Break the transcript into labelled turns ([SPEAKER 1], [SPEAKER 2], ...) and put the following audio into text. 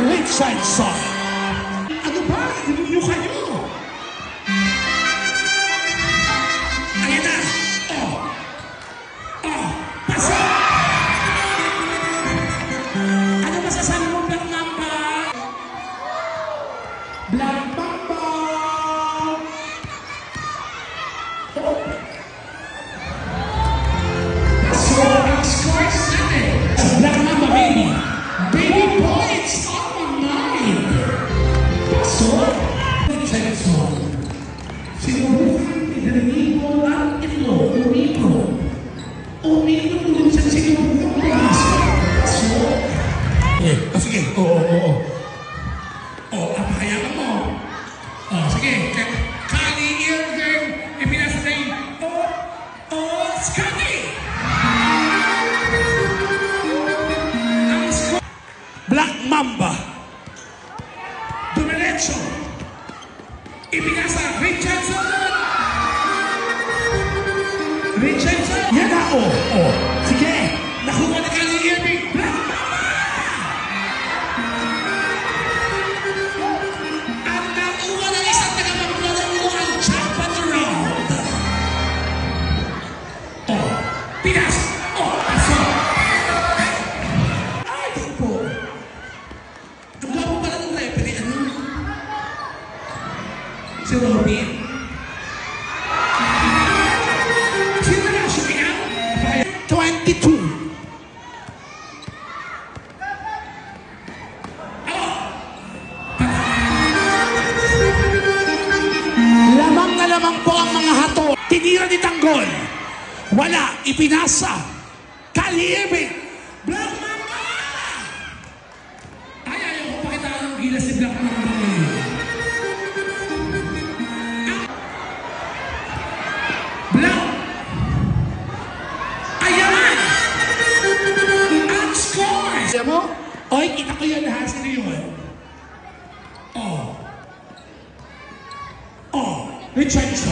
[SPEAKER 1] Richardson. Ano ba? Inuyo kayo. Ayan na. Pasok! Ano masasabi mo, Black Mamba? Black Mamba! So, ang scores natin. Black Mamba, baby. Baby points on my mind. Pasok! Richardson. Sinubukan idanigo ang ilo, umipro. Umipro tulad sa sinubukan ng pasok. Pasok! Sige. Pahayagan mo. Sige. Kali, Irving, ipinasa na yun. Scotty! Black Mamba. Dumiretso. Ipinasa Richardson. Richardson. Yan na, Sige. Nakuha na Kali Irving. Black Mamba. At nakuha ng isang tagapaglalaro ang jackpot round. Pinas. Pasok. Ay, po. Ang gabo pala ng referee, si Robin. Sino na siya? 22. Lamang na lamang po ang mga hato. Tinira ni Tanggol. Wala. Ipinasa. Kaliibig. Black Mamba! Ayaw ko pakita ng gilas si Black Mamba. Black! Ayan! Ang scores! Alam mo? Oy, kita ko yan lahat sa yun. Richardson.